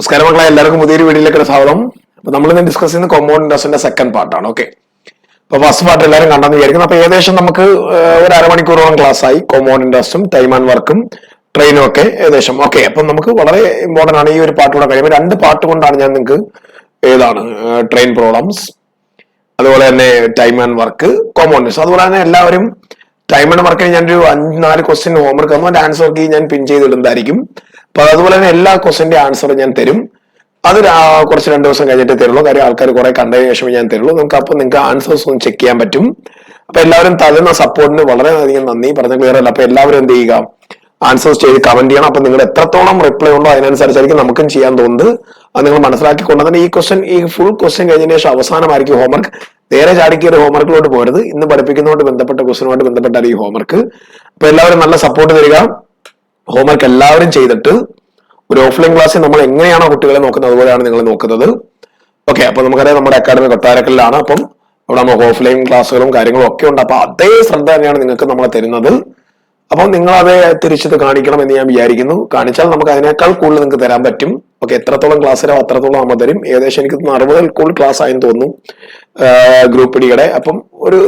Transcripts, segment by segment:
നമസ്കാരം മക്കളെ, എല്ലാവർക്കും പുതിയൊരു വീഡിയോയിലേക്ക് സ്വാഗതം. അപ്പൊ നമ്മളിന്ന് ഡിസ്കസ് ചെയ്യുന്ന കോമ്പൗണ്ട് ഇൻട്രസ്റ്റിന്റെ സെക്കൻഡ് പാർട്ടാണ്. ഓക്കെ, അപ്പൊ ഫസ്റ്റ് പാർട്ട് എല്ലാവരും കണ്ടെന്ന് വിചാരിക്കുന്നു. അപ്പൊ ഏകദേശം നമുക്ക് ഒരു അരമണിക്കൂറോളം ക്ലാസ് ആയി. കോമ്പൗണ്ട് ഇൻട്രസ്റ്റും ടൈം ആൻഡ് വർക്കും ട്രെയിനും ഒക്കെ ഏകദേശം ഓക്കെ. അപ്പൊ നമുക്ക് വളരെ ഇമ്പോർട്ടന്റ് ആണ് ഈ ഒരു പാർട്ട് കൂടെ കഴിയുമ്പോൾ. രണ്ട് പാർട്ട് കൊണ്ടാണ് ഞാൻ നിങ്ങൾക്ക് ട്രെയിൻ പ്രോബ്ലംസ്, അതുപോലെ തന്നെ time and work, compound interest. അതുപോലെ തന്നെ എല്ലാവരും ടൈം ആൻഡ് വർക്കിന് ഞാനൊരു 5-4 ക്വസ്റ്റ്യൻ ഹോംവർക്ക് തന്നു. അതിന്റെ ആൻസർ കീ ഞാൻ പിൻ ചെയ്തിടുന്നതായിരിക്കും. അപ്പൊ അതുപോലെ തന്നെ എല്ലാ ക്വസ്റ്റിന്റെ ആൻസർ ഞാൻ തരും. അത് കുറച്ച് 2 ദിവസം കഴിഞ്ഞിട്ട് തരുള്ളൂ. കാര്യം ആൾക്കാർ കുറെ കണ്ടതിന് ശേഷം ഞാൻ തരുള്ളൂ. നിങ്ങൾക്ക് ആൻസേഴ്സ് ഒന്ന് ചെക്ക് ചെയ്യാൻ പറ്റും. അപ്പൊ എല്ലാവരും തരുന്ന സപ്പോർട്ടിന് വളരെയധികം നന്ദി. പറഞ്ഞ ക്ലിയർ അല്ല. അപ്പൊ എല്ലാവരും എന്ത് ചെയ്യുക, ആൻസേഴ്സ് ചെയ്ത് കമന്റ് ചെയ്യണം. അപ്പൊ നിങ്ങൾ എത്രത്തോളം റിപ്ലൈ ഉണ്ടോ അതിനനുസരിച്ചായിരിക്കും നമുക്കും ചെയ്യാൻ തോന്നുന്നത്. അത് നിങ്ങൾ മനസ്സിലാക്കിക്കൊണ്ട് തന്നെ ഈ ഫുൾ ക്വസ്റ്റ്യൻ കഴിഞ്ഞതിന് ശേഷം അവസാനമായിരിക്കും ഹോംവർക്ക്. നേരെ ചാടിക്കേറി ഹോംവർക്കിലോട്ട് പോരുത്. ഇന്ന് പഠിപ്പിക്കുന്നതുകൊണ്ട് ബന്ധപ്പെട്ട ക്വസ്റ്റ്യനുമായിട്ട് ബന്ധപ്പെട്ടാണ് ഈ ഹോംവർക്ക്. അപ്പൊ എല്ലാവരും നല്ല സപ്പോർട്ട് തരിക. ഹോംവർക്ക് എല്ലാവരും ചെയ്തിട്ട് ഒരു ഓഫ്ലൈൻ ക്ലാസ്സിൽ നമ്മൾ എങ്ങനെയാണോ കുട്ടികളെ നോക്കുന്നത് അതുപോലെയാണ് നിങ്ങൾ നോക്കുന്നത്. ഓക്കെ, അപ്പൊ നമുക്കറിയാം നമ്മുടെ അക്കാഡമി കൊട്ടാരക്കലിലാണ്. അപ്പം അവിടെ നമുക്ക് ഓഫ്ലൈൻ ക്ലാസ്സുകളും കാര്യങ്ങളും ഒക്കെ ഉണ്ട്. അപ്പൊ അതേ ശ്രദ്ധ തന്നെയാണ് നിങ്ങൾക്ക് നമ്മൾ തരുന്നത്. അപ്പം നിങ്ങൾ അത് തിരിച്ചത് കാണിക്കണം എന്ന് ഞാൻ വിചാരിക്കുന്നു. കാണിച്ചാൽ നമുക്ക് അതിനേക്കാൾ കൂടുതൽ നിങ്ങൾക്ക് തരാൻ പറ്റും. ഓക്കെ, എത്രത്തോളം ക്ലാസ് തരാം അത്രത്തോളം നമ്മൾ തരും. ഏകദേശം എനിക്ക് 60 കൂടുതൽ ക്ലാസ് ആയെന്ന് തോന്നുന്നു ഗ്രൂപ്പ് ഡിയുടെ. അപ്പം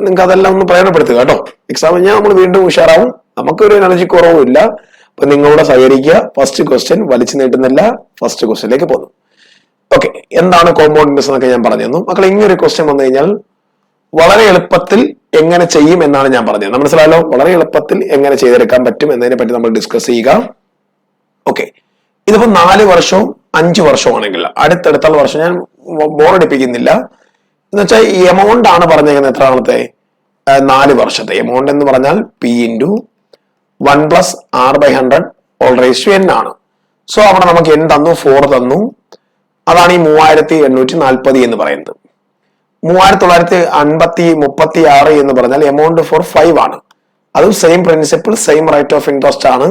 നിങ്ങൾക്ക് അതെല്ലാം ഒന്ന് പ്രയോജനപ്പെടുത്തുക കേട്ടോ. എക്സാം കഴിഞ്ഞാൽ നമ്മൾ വീണ്ടും ഉഷാറാവും. നമുക്കൊരു എനർജി കുറവും ഇല്ല. അപ്പൊ നിങ്ങളോട് സഹകരിക്കുക. ഫസ്റ്റ് ക്വസ്റ്റ്യൻ വലിച്ചു നീട്ടുന്നില്ല. ഫസ്റ്റ് ക്വസ്റ്റ്യനിലേക്ക് പോകുന്നു. ഓക്കെ, എന്താണ് കോമ്പൗണ്ട് ഇൻട്രസ്റ്റ് എന്നൊക്കെ ഞാൻ പറഞ്ഞു തന്നു. മക്കളെ, ഇങ്ങനൊരു ക്വസ്റ്റ്യൻ വന്നു കഴിഞ്ഞാൽ വളരെ എളുപ്പത്തിൽ എങ്ങനെ ചെയ്യും എന്നാണ് ഞാൻ പറഞ്ഞത്. മനസ്സിലായല്ലോ? വളരെ എളുപ്പത്തിൽ എങ്ങനെ ചെയ്തെടുക്കാൻ പറ്റും എന്നതിനെ പറ്റി നമ്മൾ ഡിസ്കസ് ചെയ്യുക. ഓക്കെ, ഇതിപ്പോ 4 വർഷവും 5 വർഷവും ആണെങ്കിൽ അടുത്തടുത്തുള്ള വർഷം ഞാൻ ബോറടിപ്പിക്കുന്നില്ല. എന്ന് വെച്ചാൽ ഈ എമൗണ്ട് ആണ് പറഞ്ഞേക്കുന്നത്. എത്രാമത്തെ? 4 വർഷത്തെ എമൗണ്ട് എന്ന് പറഞ്ഞാൽ P × 1 + R/100 n ആണ്. സോ അവിടെ നമുക്ക് n തന്നു, 4 തന്നു. അതാണ് ഈ 3840 എന്ന് പറയുന്നത്. 3936 എന്ന് പറഞ്ഞാൽ എമൗണ്ട് ഫോർ 5 ആണ്. അതും same principle, same rate of interest ആണ്.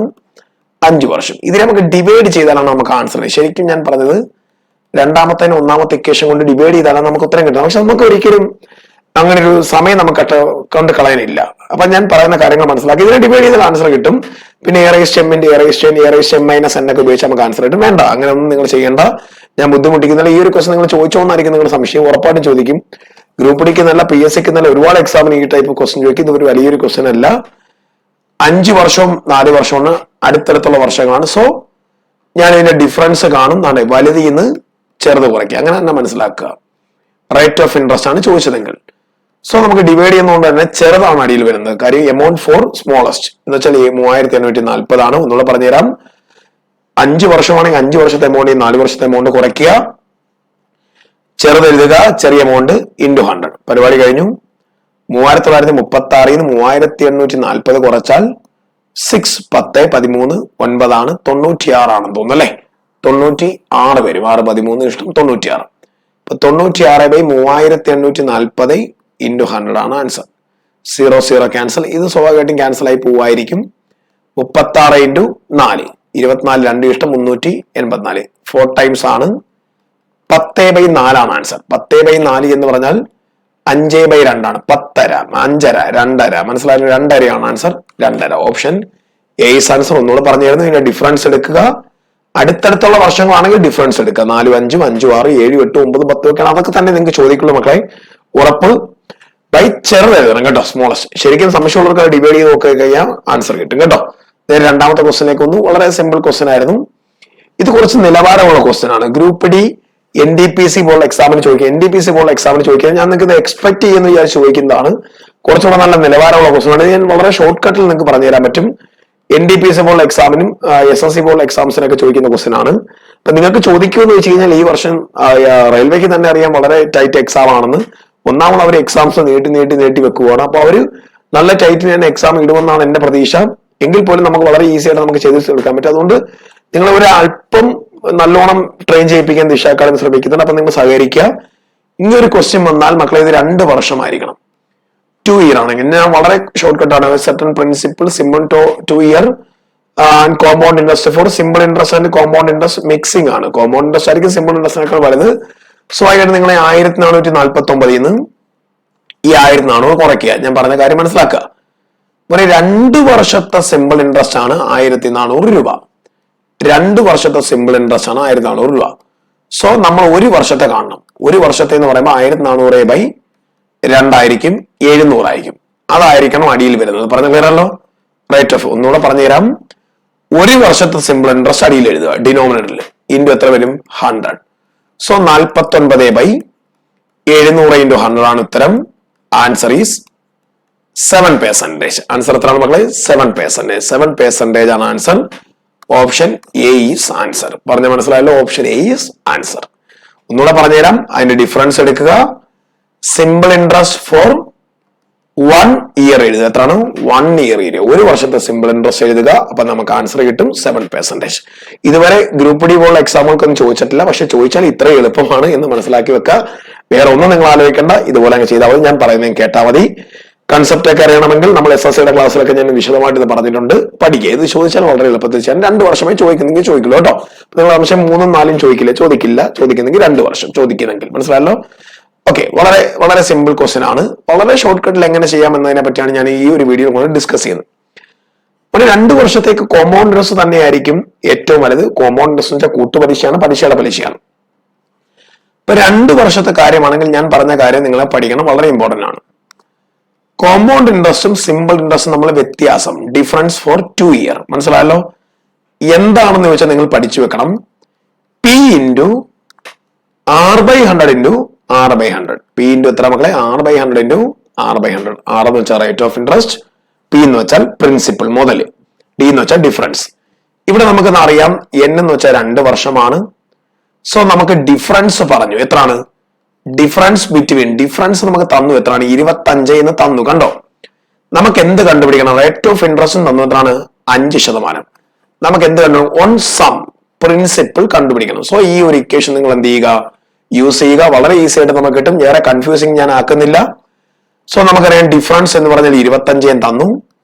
5 വർഷം. ഇതിനെ നമുക്ക് ഡിവൈഡ് ചെയ്താലാണ് നമുക്ക് ആൻസർ. ശരിക്കും ഞാൻ പറഞ്ഞത് രണ്ടാമത്തെ 1ാമത്തെ ഇക്വേഷൻ കൊണ്ട് ഡിവൈഡ് ചെയ്താലാണ് നമുക്ക് ഉത്തരം കിട്ടുന്നത്. പക്ഷെ നമുക്ക് ഒരിക്കലും അങ്ങനെ ഒരു സമയം നമുക്ക് കൊണ്ട് കളയാനില്ല. അപ്പൊ ഞാൻ പറയുന്ന കാര്യങ്ങൾ മനസ്സിലാക്കി ഇതിനെ ഡിവൈഡ് ചെയ്താൽ ആൻസർ കിട്ടും. പിന്നെ A/m × A/m - n ഒക്കെ ഉപയോഗിച്ച് നമുക്ക് ആൻസർ കിട്ടും. വേണ്ട, അങ്ങനെ ഒന്നും നിങ്ങൾ ചെയ്യേണ്ട. ഞാൻ ബുദ്ധിമുട്ടിക്കുന്നില്ല. ഈ ഒരു ക്വസ്റ്റൻ നിങ്ങൾ ചോദിച്ചോന്നായിരിക്കും നിങ്ങളുടെ സംശയം. ഉറപ്പായിട്ടും ചോദിക്കും. ഗ്രൂപ്പ് ഡിക്ക് നല്ല, PSC ക്ക് നല്ല, ഒരുപാട് എക്സാമിന് ഈ ടൈപ്പ് ക്വസ്റ്റൻ ചോദിക്കും. ഇത് ഒരു വലിയൊരു ക്വസ്റ്റൻ അല്ല. 5 വർഷവും 4 വർഷമാണ് അടുത്തടുത്തുള്ള വർഷങ്ങളാണ്. സോ ഞാൻ ഇതിന്റെ ഡിഫറൻസ് കാണും. വലുതിൽ നിന്ന് ചെറുത് കുറയ്ക്കുക. അങ്ങനെ തന്നെ മനസ്സിലാക്കുക. റേറ്റ് ഓഫ് ഇൻട്രസ്റ്റ് ആണ് ചോദിച്ചതെങ്കിൽ. സോ നമുക്ക് ഡിവൈഡ് ചെയ്യുന്നതുകൊണ്ട് തന്നെ ചെറുതാണ് അടിയിൽ വരുന്നത്. കാര്യം എമൗണ്ട് ഫോർ സ്മോളസ്റ്റ് എന്ന് വെച്ചാൽ 3840 ആണ്. ഒന്നുകൂടെ പറഞ്ഞുതരാം. 5 വർഷമാണെങ്കിൽ 5 വർഷത്തെ എമൗണ്ട്, 4 വർഷത്തെ എമൗണ്ട് കുറയ്ക്കുക. ചെറുത് എഴുതുക. ചെറിയ എമൗണ്ട് × 100. പരിപാടി കഴിഞ്ഞു. 3936 3840 കുറച്ചാൽ 6 10 13 9 ആണ്. 96 ആണെന്ന് തോന്നുന്നു അല്ലെ? 96 വരും. 6 13 ഇഷ്ടം 96. അപ്പൊ 96/3840 × 100 ആണ് ആൻസർ. 0 ക്യാൻസൽ. ഇത് സ്വാഭാവികമായിട്ടും ക്യാൻസൽ ആയി പോവായിരിക്കും. 36 × 4 24 2 ഇഷ്ടം 384. 4 ടൈംസ് ആണ്. 10/4 ആണ് ആൻസർ. 10/4 എന്ന് പറഞ്ഞാൽ 5/2 ആണ്. 10.5 2.5 മനസ്സിലായാലും 2.5 ആണ് answer. 2.5 option A is answer. ഒന്നുകൂടെ പറഞ്ഞു തരുന്നു. ഇതിന്റെ ഡിഫറൻസ് എടുക്കുക. അടുത്തടുത്തുള്ള വർഷങ്ങളാണെങ്കിൽ ഡിഫറൻസ് എടുക്കുക. 4 5 5 6 7 8 9 10 ഒക്കെയാണ്. അതൊക്കെ തന്നെ നിങ്ങൾക്ക് ചോദിക്കുള്ളൂ മക്കളെ. ഉറപ്പ് ചെറുത് എഴുതണം കേട്ടോ, സ്മോളസ്റ്റ്. ശരിക്കും സംശയമുള്ളവർക്ക് ഡിവൈഡ് ചെയ്ത് നോക്കി കഴിഞ്ഞാൽ ആൻസർ കിട്ടും കേട്ടോ. നേരെ രണ്ടാമത്തെ ക്വസ്റ്റിലേക്ക് ഒന്ന്. വളരെ സിമ്പിൾ ക്വസ്റ്റ്യൻ ആയിരുന്നു. ഇത് കുറച്ച് നിലവാരമുള്ള ക്വസ്റ്റ്യൻ ആണ്. ഗ്രൂപ്പ് ഡി NDPC പോലുള്ള എക്സാമിന് ചോദിക്കുക. NDPC പോലുള്ള എക്സാമിന് ചോദിക്കുക. ഞാൻ നിങ്ങൾക്ക് ഇത് എക്സ്പെക്ട് ചെയ്യുന്ന വിചാരിച്ച് ചോദിക്കുന്നതാണ്. കുറച്ചുകൂടെ നല്ല നിലവാരമുള്ള ക്വസ്റ്റ്യൻ ആണ്. ഞാൻ വളരെ ഷോർട്ട് കട്ടിൽ നിങ്ങൾക്ക് പറഞ്ഞു തരാൻ പറ്റും. NDPC പോലുള്ള എക്സാമിനും SSC പോലുള്ള എക്സാംസിനൊക്കെ ചോദിക്കുന്ന ക്വസ്റ്റ്യൻ ആണ്. അപ്പൊ നിങ്ങൾക്ക് ചോദിക്കുമെന്ന് വെച്ച് കഴിഞ്ഞാൽ ഈ വർഷം റെയിൽവേക്ക് തന്നെ അറിയാം വളരെ ടൈറ്റ് എക്സാം ആണെന്ന്. ഒന്നാമത് അവർ എക്സാംസ് നീട്ടി വെക്കുകയാണ്. അപ്പൊ അവര് നല്ല ടൈറ്റിൽ തന്നെ എക്സാം ഇടുമെന്നാണ് എന്റെ പ്രതീക്ഷ. എങ്കിൽ പോലും നമുക്ക് വളരെ ഈസി ആയിട്ട് നമുക്ക് ചെയ്തെടുക്കാൻ പറ്റും. അതുകൊണ്ട് നിങ്ങൾ ഒരു അല്പം നല്ലോണം ട്രെയിൻ ചെയ്യിപ്പിക്കാൻ ദിശ അക്കാദമി ശ്രമിക്കുന്നുണ്ട്. അപ്പൊ നിങ്ങൾ സഹകരിക്കുക. ഇങ്ങനൊരു ക്വസ്റ്റ്യൻ വന്നാൽ മക്കളെ ഇത് 2 വർഷമായിരിക്കണം. 2 ഇയർ ആണെങ്കിൽ ഞാൻ വളരെ ഷോർട്ട് കട്ടാണ്. Certain principle simple 2 year and compound interest for simple interest and compound interest mixing ആണ്. കോമ്പൗണ്ട് ഇൻട്രസ്റ്റ് ആയിരിക്കും സിമ്പിൾ ഇൻട്രസ്റ്റിനേക്കാൾ വലുത്. സോ ആയിട്ട് നിങ്ങളെ 1449 ഈ 1400 കുറയ്ക്കുക. ഞാൻ പറഞ്ഞ കാര്യം മനസ്സിലാക്കുക. 2 വർഷത്തെ സിമ്പിൾ ഇൻട്രസ്റ്റ് ആണ് 1400 രൂപ. 2 വർഷത്തെ സിമ്പിൾ ഇൻട്രസ്റ്റ് ആണ് 1400 രൂപ. സോ നമ്മൾ ഒരു വർഷത്തെ കാണണം. ഒരു വർഷത്തെ എന്ന് പറയുമ്പോൾ 1400/2 ആയിരിക്കും, 700 ആയിരിക്കും. അതായിരിക്കണം അടിയിൽ വരുന്നത്. പറഞ്ഞു തരാമല്ലോ. റേറ്റ് ഓഫ് ഒന്നുകൂടെ പറഞ്ഞുതരാം. ഒരു വർഷത്തെ സിമ്പിൾ ഇൻട്രസ്റ്റ് അടിയിൽ എഴുതുക, ഡിനോമിനേറ്ററിൽ. ഇൻറ്റു എത്ര വരും? 100. സോ 49/700 ഇൻറ്റു 100 ആണ് ഉത്തരം. Answer is 7%. ആൻസർ എത്രയാണ് മക്കളെ? 7%. 7% ആണ് answer. Option A is answer. പറഞ്ഞ മനസ്സിലായല്ലോ? Option A is answer. ഒന്നുകൂടെ പറഞ്ഞുതരാം. അതിന്റെ ഡിഫറൻസ് എടുക്കുക. സിമ്പിൾ ഇൻട്രസ്റ്റ് ഫോർ 1 ഇയർ എഴുതുക. എത്രയാണ്? 1 ഇയർ എഴുതുക. ഒരു വർഷത്തെ സിമ്പിൾ ഇൻട്രസ്റ്റ് എഴുതുക. അപ്പൊ നമുക്ക് ആൻസർ കിട്ടും 7%. ഇതുവരെ ഗ്രൂപ്പ് ഡി പോലുള്ള എക്സാമുകൾക്കൊന്നും ചോദിച്ചിട്ടില്ല. പക്ഷെ ചോദിച്ചാൽ ഇത്ര എളുപ്പമാണ് എന്ന് മനസ്സിലാക്കി വെക്കുക. വേറെ ഒന്നും നിങ്ങൾ ആലോചിക്കേണ്ട. ഇതുപോലെ അങ്ങ് ചെയ്താൽ മതി. ഞാൻ പറയുന്നത് കേട്ടാൽ മതി. കൺസെപ്റ്റ് ഒക്കെ അറിയണമെങ്കിൽ നമ്മൾ SSCയുടെ ക്ലാസ്സിലൊക്കെ ഞാൻ വിശദമായിട്ട് ഇത് പറഞ്ഞിട്ടുണ്ട്. പഠിക്കുക. ഇത് ചോദിച്ചാൽ വളരെ എളുപ്പത്തിൽ ചെയ്യാൻ. 2 വർഷമേ ചോദിക്കുന്നെങ്കിൽ ചോദിക്കുള്ളൂ കേട്ടോ. നിങ്ങൾ അംശം 3ഉം 4ഉം ചോദിക്കില്ല. ചോദിക്കുന്നെങ്കിൽ 2 വർഷം ചോദിക്കുന്നെങ്കിൽ. മനസ്സിലായല്ലോ? ഓക്കെ. വളരെ വളരെ സിമ്പിൾ ക്വസ്റ്റ്യൻ ആണ്. വളരെ ഷോർട്ട് കട്ടിൽ എങ്ങനെ ചെയ്യാം എന്നതിനെ പറ്റിയാണ് ഞാൻ ഈ ഒരു വീഡിയോ കൊണ്ട് ഡിസ്കസ് ചെയ്യുന്നത്. ഒരു 2 വർഷത്തേക്ക് കോമ്പൗണ്ട് ഇൻട്രസ്റ്റ് തന്നെയായിരിക്കും ഏറ്റവും വലുത്. കോമ്പൗണ്ട് ഇൻട്രസ്റ്റിന്റെ കൂട്ടുപലിശയാണ്, പലിശയുടെ പലിശയാണ്. ഇപ്പൊ 2 വർഷത്തെ കാര്യമാണെങ്കിൽ ഞാൻ പറഞ്ഞ കാര്യം നിങ്ങളെ പഠിക്കണം. വളരെ ഇമ്പോർട്ടന്റ് ആണ്. കോമ്പൗണ്ട് ഇൻട്രസ്റ്റും സിമ്പിൾ ഇൻട്രസ്റ്റും നമ്മൾ വ്യത്യാസം, ഡിഫറൻസ് ഫോർ 2 ഇയർ. മനസ്സിലായല്ലോ? എന്താണെന്ന് ചോദിച്ചാൽ നിങ്ങൾ പഠിച്ചു വെക്കണം. P into R/100 into R/100. P into എത്ര മക്കളെ? R/100 into R/100. R എന്ന് വെച്ചാൽ റേറ്റ് ഓഫ് ഇൻട്രസ്റ്റ്, P എന്ന് വെച്ചാൽ പ്രിൻസിപ്പൽ മുതൽ, D എന്ന് വെച്ചാൽ ഡിഫറൻസ്. ഇവിടെ നമുക്ക് അറിയാം N എന്ന് വെച്ചാൽ 2 വർഷമാണ്. സോ നമുക്ക് ഡിഫറൻസ് പറഞ്ഞു. എത്രയാണ് ഡിഫറൻസ് ബിറ്റ്വീൻ? ഡിഫറൻസ് നമുക്ക് തന്നു. എത്രയാണ്? 25 എന്ന് തന്നു. കണ്ടോ? നമുക്ക് എന്ത് കണ്ടുപിടിക്കണം? റേറ്റ് ഓഫ് ഇൻട്രസ്റ്റ് തന്നു. എത്രയാണ്? 5%. നമുക്ക് എന്ത് കണ്ടു? ഓൺ സം പ്രിൻസിപ്പിൾ കണ്ടുപിടിക്കണം. സോ ഈ ഒരു ഇക്വേഷൻ നിങ്ങൾ എന്ത് ചെയ്യുക? യൂസ് ചെയ്യുക. വളരെ ഈസി ആയിട്ട് നമുക്ക് കിട്ടും. വേറെ കൺഫ്യൂസിങ് ഞാൻ ആക്കുന്നില്ല. സോ നമുക്കറിയാം ഡിഫറൻസ് എന്ന് പറഞ്ഞാൽ 25 തന്നു.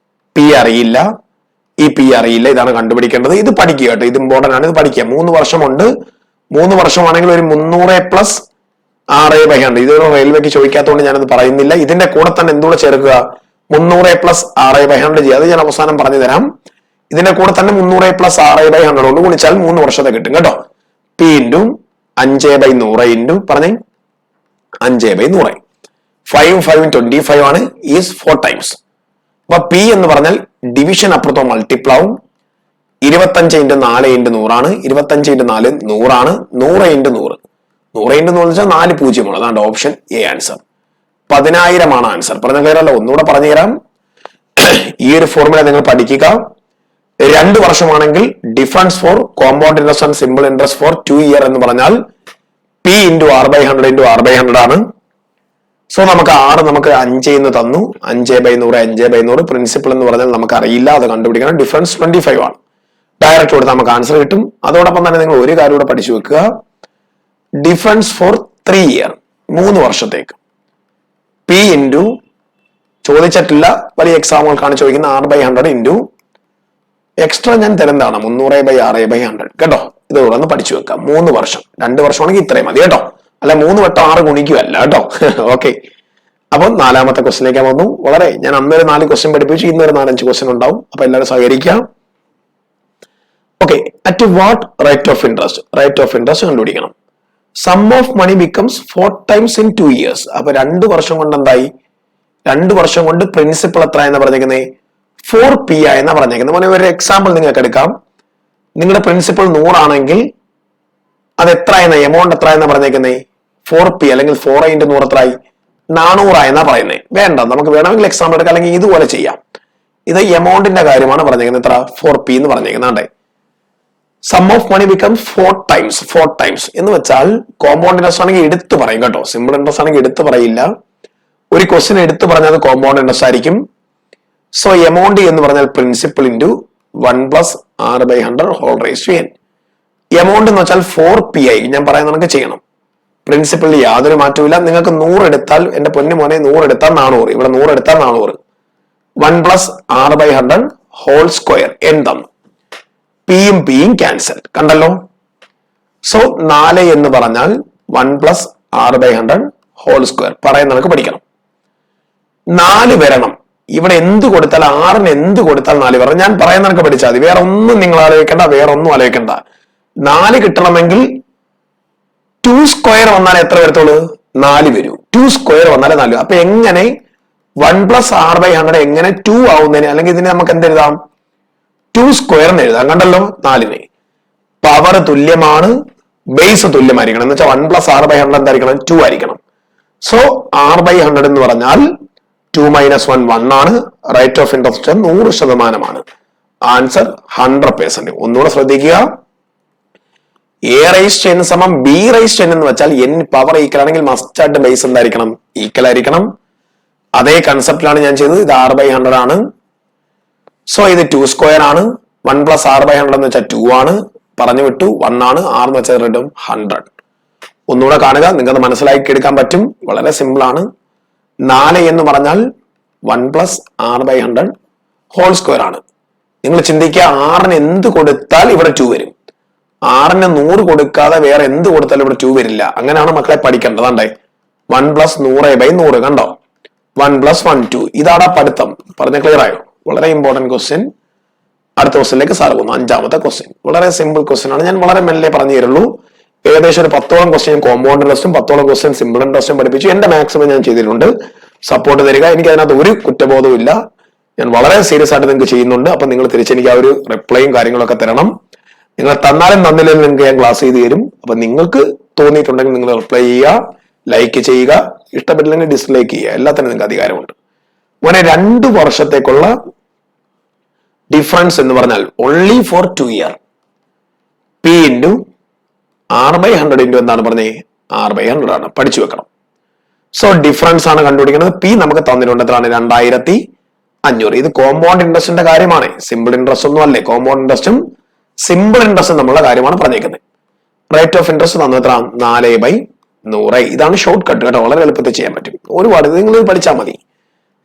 P അറിയില്ല, ഈ P അറിയില്ല. ഇതാണ് കണ്ടുപിടിക്കേണ്ടത്. ഇത് പഠിക്കുക കേട്ടോ. ഇത് ഇമ്പോർട്ടന്റ് ആണ്. ഇത് പഠിക്കുക. 3 വർഷമുണ്ട്. 3 വർഷമാണെങ്കിൽ ഒരു 300 പ്ലസ് R/100. ഇതൊരു റെയിൽവേക്ക് ചോദിക്കാത്തതുകൊണ്ട് ഞാനത് പറയുന്നില്ല. ഇതിന്റെ കൂടെ തന്നെ എന്തുകൂടെ ചേർക്കുക? 300 പ്ലസ് R/100 ചെയ്യുക. അത് ഞാൻ അവസാനം പറഞ്ഞു തരാം. ഇതിന്റെ കൂടെ തന്നെ 300 പ്ലസ് R/100 കൊണ്ട് ഗുണിച്ചാൽ 3 വർഷത്തെ കിട്ടും കേട്ടോ. P ഇൻറ്റു 5/100 ഇൻറ്റു പറഞ്ഞേ 5/100. 5 5 25 ആണ്. Is 4 times. അപ്പൊ P എന്ന് പറഞ്ഞാൽ ഡിവിഷൻ അപ്പുറത്തോ മൾട്ടിപ്ലാവും. 25 ഇൻറ്റു 4 ഇൻറ്റു 100 ആണ്. 25 ഇൻറ്റു 4 100 ആണ്. 100 ഇൻറ്റു 100. 100 ഇൻറ്റു 100 വെച്ചാൽ 4 പൂജ്യമാണ്. അതാണ് ഓപ്ഷൻ എ ആൻസർ. 10,000 ആണ് ആൻസർ. പറഞ്ഞ ക്ലിയറല്ലോ? ഒന്നുകൂടെ പറഞ്ഞു തരാം. ഈ ഒരു ഫോർമുല നിങ്ങൾ പഠിക്കുക. 2 വർഷമാണെങ്കിൽ difference for compound interest and simple interest for 2 year എന്ന് പറഞ്ഞാൽ P into R/100 into R/100 ആണ്. സോ നമുക്ക് നമുക്ക് 5 എന്ന് തന്നു. 5/100 5/100. പ്രിൻസിപ്പിൾ എന്ന് പറഞ്ഞാൽ നമുക്ക് അറിയില്ല. അത് കണ്ടുപിടിക്കണം. ഡിഫറൻസ് 25 ആണ്. ഡയറക്റ്റ് കൊടുത്താൽ നമുക്ക് ആൻസർ കിട്ടും. അതോടൊപ്പം തന്നെ നിങ്ങൾ ഒരു കാര്യം കൂടെ പഠിച്ചു വെക്കുക. ഡിഫറൻസ് ഫോർ 3 ഇയർ, 3 വർഷത്തേക്ക് P ഇൻറ്റു ചോദിച്ചിട്ടില്ല, വലിയ എക്സാമുകൾക്കാണ് ചോദിക്കുന്ന R/100 ഇൻറ്റു എക്സ്ട്രാ ഞാൻ തരുന്നതാണ് 300/6/100 കേട്ടോ. ഇതോടെ ഒന്ന് പഠിച്ചു വെക്കാം. 3 വർഷം. 2 വർഷമാണെങ്കിൽ ഇത്രയും മതി കേട്ടോ. അല്ല 3 വട്ടം 6 ഗുണിക്കുകയല്ല കേട്ടോ. ഓക്കെ. അപ്പൊ 4ാമത്തെ ക്വസ്റ്റിലേക്ക് വന്നു. വളരെ ഞാൻ അന്നൊരു 4 ക്വസ്റ്റ്യൻ പഠിപ്പിച്ചു. ഇന്നൊരു 4-5 ക്വസ്റ്റ്യൻ ഉണ്ടാവും. അപ്പൊ എല്ലാവരും സഹകരിക്കാം. Okay. At what rate of interest? Rate of interest കണ്ടുപിടിക്കണം. Sum of money becomes 4 times in 2 years. അപ്പൊ 2 വർഷം കൊണ്ട് എന്തായി? 2 വർഷം കൊണ്ട് പ്രിൻസിപ്പൾ എത്ര എന്ന് പറഞ്ഞേക്കുന്നത്? 4P എന്നാ പറഞ്ഞേക്കുന്നത്. മോനെ ഒരു എക്സാമ്പിൾ നിങ്ങൾക്ക് എടുക്കാം. നിങ്ങളുടെ പ്രിൻസിപ്പൾ 100 ആണെങ്കിൽ അത് എത്ര എന്ന എമൗണ്ട് എത്ര എന്നാ പറഞ്ഞേക്കുന്നത്? 4P അല്ലെങ്കിൽ 4 ഇൻറ്റു 100 എത്രയായി? 400 എന്നാ പറയുന്നത്. വേണ്ട, നമുക്ക് വേണമെങ്കിൽ എക്സാമ്പിൾ എടുക്കാം. അല്ലെങ്കിൽ ഇതുപോലെ ചെയ്യാം. ഇത് എമൗണ്ടിന്റെ കാര്യമാണ് പറഞ്ഞേക്കുന്നത്. എത്ര? 4P എന്ന് പറഞ്ഞേക്കുന്നത്. Sum of money become 4 times എന്ന് വെച്ചാൽ കോമ്പൗണ്ട് ഇൻട്രസ്റ്റ് ആണെങ്കിൽ എടുത്തു പറയും കേട്ടോ. സിമ്പിൾ ഇൻട്രസ്റ്റ് ആണെങ്കിൽ എടുത്തു പറയില്ല. ഒരു ക്വസ്റ്റ്യൻ എടുത്തു പറഞ്ഞാൽ കോമ്പൗണ്ട് ഇൻട്രസ്റ്റ് ആയിരിക്കും. സോ എമൗണ്ട് എന്ന് പറഞ്ഞാൽ principal into 1 plus R/100 whole raise to n. Amount എന്ന് വെച്ചാൽ 4P ആയി. ഞാൻ പറയുന്ന നമുക്ക് ചെയ്യണം. പ്രിൻസിപ്പലിൽ യാതൊരു മാറ്റവും. നിങ്ങൾക്ക് 100 എടുത്താൽ, എന്റെ പൊന്നു മോനെ 100 എടുത്താൽ 400. ഇവിടെ 100 എടുത്താൽ 400. 1 plus R/100 whole square n തന്നു. പിയും ക്യാൻസൽ. കണ്ടല്ലോ? സോ 4 എന്ന് പറഞ്ഞാൽ 1 പ്ലസ് R/100 ഹോൾ സ്ക്വയർ. പറയാൻ നമുക്ക് പഠിക്കണം. 4 വരണം. ഇവിടെ എന്ത് കൊടുത്താൽ, 6ന് എന്ത് കൊടുത്താൽ 4 വരണം. ഞാൻ പറയുന്ന നമുക്ക് പഠിച്ചാൽ മതി. വേറെ ഒന്നും നിങ്ങൾ ആലോചിക്കേണ്ട, വേറെ ഒന്നും ആലോചിക്കേണ്ട. 4 കിട്ടണമെങ്കിൽ സ്ക്വയർ വന്നാൽ എത്ര വരത്തുള്ളൂ? 4 വരൂ. 2 സ്ക്വയർ വന്നാൽ 4. അപ്പൊ എങ്ങനെ 1 പ്ലസ് ആർ ബൈ 100 എങ്ങനെ 2 ആവുന്നതിന്, അല്ലെങ്കിൽ ഇതിനെ നമുക്ക് എന്തെഴുതാം? 2 സ്ക്വയറിന് എഴുതാം. കണ്ടല്ലോ 4നെ. പവർ തുല്യമാണ്, ബേസ് തുല്യമായിരിക്കണം. എന്ന് വെച്ചാൽ 1 പ്ലസ് ആർ ബൈ 100 എന്തായിരിക്കണം? 2 ആയിരിക്കണം. സോ ആർ ബൈ 100 എന്ന് പറഞ്ഞാൽ 2 മൈനസ് 1 1 ആണ്. Rate of interest 100%. ആൻസർ 100%. ഒന്നുകൂടെ ശ്രദ്ധിക്കുക. എ റൈസ് n സമം ബി റൈസ് n എന്ന് വെച്ചാൽ n പവർ ഈക്വൽ ആണെങ്കിൽ മസ്റ്റ് ആയിട്ട് ബേസ് എന്തായിരിക്കണം? ഈക്വൽ ആയിരിക്കണം. അതേ കൺസെപ്റ്റിലാണ് ഞാൻ ചെയ്തത്. ഇത് ആർ ബൈ 100 ആണ്. സോ ഇത് 2 സ്ക്വയർ ആണ്. 1 പ്ലസ് ആർ ബൈ 100 എന്ന് വെച്ചാൽ 2 ആണ്. പറഞ്ഞു വിട്ടു. 1 ആണ്. ആർ എന്ന് വെച്ചാൽ 100. ഒന്നുകൂടെ കാണുക, നിങ്ങൾക്ക് മനസ്സിലാക്കി എടുക്കാൻ പറ്റും. വളരെ സിമ്പിൾ ആണ്. 4 എന്ന് പറഞ്ഞാൽ 1 plus R by 100 whole square ആണ്. നിങ്ങൾ ചിന്തിക്കുക, ആറിന് എന്ത് കൊടുത്താൽ ഇവിടെ 2 വരും. ആറിന് 100 കൊടുക്കാതെ വേറെ എന്ത് കൊടുത്താലും ഇവിടെ 2 വരില്ല. അങ്ങനെയാണ് മക്കളെ പഠിക്കേണ്ടത്. കണ്ടേ 1 പ്ലസ് 100 ബൈ 100. കണ്ടോ 1 പ്ലസ് 1 2. ഇതാണ് പഠിത്തം. പറഞ്ഞ ക്ലിയർ ആയോ? വളരെ ഇമ്പോർട്ടന്റ് ക്വസ്റ്റ്യൻ. അടുത്ത ക്വസ്റ്റ്യനിലേക്ക് സാർ പോകുന്നു. 5ാമത്തെ ക്വസ്റ്റ്യൻ വളരെ സിമ്പിൾ ക്വസ്റ്റ്യൻ ആണ്. ഞാൻ വളരെ മെല്ലെ പറഞ്ഞു തരുള്ളൂ. ഏകദേശം ഒരു 10ഓളം ക്വസ്റ്റ്യൻ കോമ്പൗണ്ട് ഇൻട്രസ്റ്റും 10ഓളം ക്വസ്റ്റ്യൻ സിമ്പിൾ ഇൻട്രസ്റ്റും പഠിപ്പിച്ചു. എന്റെ മാക്സിമം ഞാൻ ചെയ്തിട്ടുണ്ട്. സപ്പോർട്ട് തരിക. എനിക്ക് അതിനകത്ത് ഒരു കുറ്റബോധവും ഇല്ല. ഞാൻ വളരെ സീരിയസ് ആയിട്ട് നിങ്ങൾക്ക് ചെയ്യുന്നുണ്ട്. അപ്പൊ നിങ്ങൾ തിരിച്ചെനിക്ക് ആ ഒരു റിപ്ലൈയും കാര്യങ്ങളൊക്കെ തരണം. നിങ്ങൾ തന്നാലും തന്നില്ലെങ്കിലും നിങ്ങൾക്ക് ഞാൻ ക്ലാസ് ചെയ്ത് തരും. അപ്പൊ നിങ്ങൾക്ക് തോന്നിയിട്ടുണ്ടെങ്കിൽ നിങ്ങൾ റിപ്ലൈ ചെയ്യുക, ലൈക്ക് ചെയ്യുക, ഇഷ്ടപ്പെട്ടില്ലെങ്കിൽ ഡിസ്ലൈക്ക് ചെയ്യുക. എല്ലാത്തിനും നിങ്ങൾക്ക് അധികാരമുണ്ട്. മോനെ 2 വർഷത്തേക്കുള്ള ഡിഫറൻസ് എന്ന് പറഞ്ഞാൽ only for 2 year P into R by 100 into എന്താണ് പറഞ്ഞേ? ആർ ബൈ 100 ആണ്. പഠിച്ചു വെക്കണം. സോ ഡിഫറൻസ് ആണ് കണ്ടുപിടിക്കുന്നത്. പി നമുക്ക് തന്നിട്ടുണ്ട്. എത്രയാണ്? 2500. ഇത് കോമ്പൗണ്ട് ഇൻട്രസ്റ്റിന്റെ കാര്യമാണ്. സിമ്പിൾ ഇൻട്രസ്റ്റ് ഒന്നും അല്ലേ. കോമ്പൗണ്ട് ഇൻട്രസ്റ്റും സിമ്പിൾ ഇൻട്രസ്റ്റ് നമ്മളുടെ കാര്യമാണ് പറഞ്ഞേക്കുന്നത്. റേറ്റ് ഓഫ് ഇൻട്രസ്റ്റ് തന്നു എത്ര? 4/100. ഇതാണ് ഷോർട്ട് കട്ട് കേട്ടോ. വളരെ എളുപ്പത്തിൽ ചെയ്യാൻ പറ്റും. ഒരുപാട് നിങ്ങൾ പഠിച്ചാൽ മതി.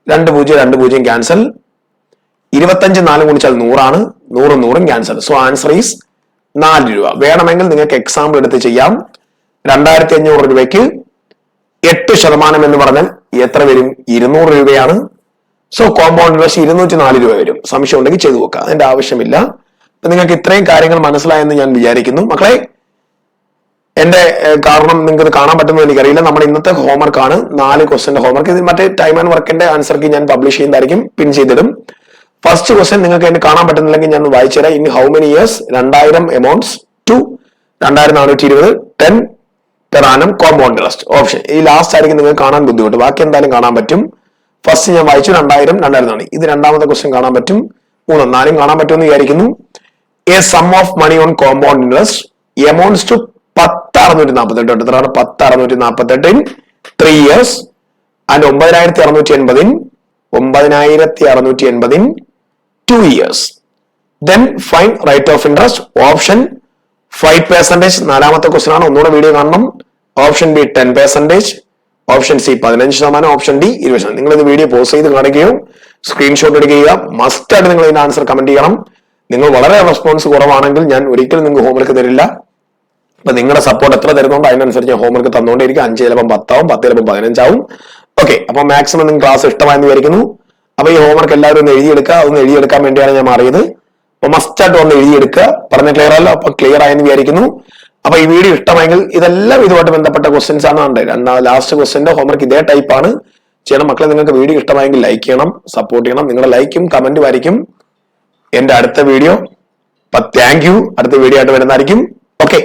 2 0 2 0 ക്യാൻസൽ. 25 4 ഗുണിച്ചാൽ 100 ആണ്. 100 100 ക്യാൻസൽ. സോ ആൻസർ ഈസ് 4 രൂപ. വേണമെങ്കിൽ നിങ്ങൾക്ക് എക്സാമ്പിൾ എടുത്ത് ചെയ്യാം. 2500 രൂപയ്ക്ക് 8% എന്ന് പറഞ്ഞാൽ എത്ര വരും? 200 രൂപയാണ്. സോ കോമ്പൗണ്ട് ഇൻട്രസ്റ്റ് 204 രൂപ വരും. സംശയം ഉണ്ടെങ്കിൽ ചെയ്തു നോക്കുക. അതിന്റെ ആവശ്യമില്ല. അപ്പൊ നിങ്ങൾക്ക് ഇത്രയും കാര്യങ്ങൾ മനസ്സിലായെന്ന് ഞാൻ വിചാരിക്കുന്നു. മക്കളെ എന്റെ കാരണം നിങ്ങൾക്ക് കാണാൻ പറ്റുന്നത് എനിക്കറിയില്ല. നമ്മുടെ ഇന്നത്തെ ഹോംവർക്ക് ആണ് 4 ക്വസ്റ്റ്യന്റെ ഹോംവർക്ക്. ഇത് മറ്റേ ടൈം ആൻഡ് വർക്കിന്റെ ആൻസർക്ക് ഞാൻ പബ്ലിഷ് ചെയ്യുന്നതായിരിക്കും, പിൻ ചെയ്തിടും. ഫസ്റ്റ് ക്വസ്റ്റ്യൻ നിങ്ങൾക്ക് എന്നെ കാണാൻ പറ്റുന്നില്ലെങ്കിൽ ഞാൻ വായിച്ചു തരാം. In how many years 2000 amounts to 2420 10 per annum compound interest. Option ഈ ലാസ്റ്റ് ആയിരിക്കും നിങ്ങൾക്ക് കാണാൻ ബുദ്ധിമുട്ട്. ബാക്കി എന്തായാലും കാണാൻ പറ്റും. ഫസ്റ്റ് ഞാൻ വായിച്ചു 2000 2000 ആണ്. ഇത് രണ്ടാമത്തെ ക്വസ്റ്റ്യൻ കാണാൻ പറ്റും. 3 4 കാണാൻ പറ്റുമെന്ന് വിചാരിക്കുന്നു. A sum of money on compound interest amounts to 10,648. എത്രയാണ്? 10,648 in 3 years and 9,680 in 9,680 in 2 years. Then find rate of interest. Option 5%. നാലാമത്തെ ക്വസ്റ്റ്യൻ ആണ്. ഒന്നുകൂടെ വീഡിയോ കാണണം. Option B 10%, option C 15%, option D 20%. നിങ്ങൾ ഇത് വീഡിയോ പോസ് ചെയ്ത് കാണിക്കുകയോ screenshot എടുക്കുക. Must ആയിട്ട് നിങ്ങൾ ഇതിന്റെ ആൻസർ കമന്റ് ചെയ്യണം. നിങ്ങൾ വളരെ റെസ്പോൺസ് കുറവാണെങ്കിൽ ഞാൻ ഒരിക്കലും നിങ്ങൾക്ക് ഹോംവർക്ക് തരില്ല. അപ്പൊ നിങ്ങളുടെ സപ്പോർട്ട് എത്ര തരുന്നുണ്ടോ അതിനനുസരിച്ച് ഞാൻ ഹോംവർക്ക് തന്നുകൊണ്ടിരിക്കും. 5 ചിലപ്പം 10 ആവും, 10 ചിലപ്പം 15 ആവും. ഓക്കെ, അപ്പൊ മാക്സിമം നിങ്ങൾക്ക് ക്ലാസ് ഇഷ്ടമായെന്ന് വിചാരിക്കുന്നു. അപ്പൊ ഈ ഹോംവർക്ക് എല്ലാവരും ഒന്ന് എഴുതിയെടുക്കുക. അതൊന്ന് എഴുതിയെടുക്കാൻ വേണ്ടിയാണ് ഞാൻ മാറിയത്. അപ്പൊ മസ്റ്റ് ആയിട്ട് ഒന്ന് എഴുതിയെടുക്കുക. പറഞ്ഞ ക്ലിയർ അല്ല? അപ്പൊ ക്ലിയർ ആയെന്ന് വിചാരിക്കുന്നു. അപ്പൊ ഈ വീഡിയോ ഇഷ്ടമായെങ്കിൽ ഇതെല്ലാം ഇതുമായിട്ട് ബന്ധപ്പെട്ട ക്വസ്റ്റ്യൻസ് ആണ് കണ്ടത്. ലാസ്റ്റ് ക്വസ്റ്റ്യന്റെ ഹോംവർക്ക് ഇതേ ടൈപ്പ് ആണ് ചെയ്യണം. മക്കളെ നിങ്ങൾക്ക് വീഡിയോ ഇഷ്ടമായെങ്കിൽ ലൈക്ക് ചെയ്യണം, സപ്പോർട്ട് ചെയ്യണം. നിങ്ങളുടെ ലൈക്കും കമന്റും ആയിരിക്കും എന്റെ അടുത്ത വീഡിയോ. അപ്പൊ താങ്ക് യു. അടുത്ത വീഡിയോ ആയിട്ട് വരുന്നതായിരിക്കും. ഓക്കെ.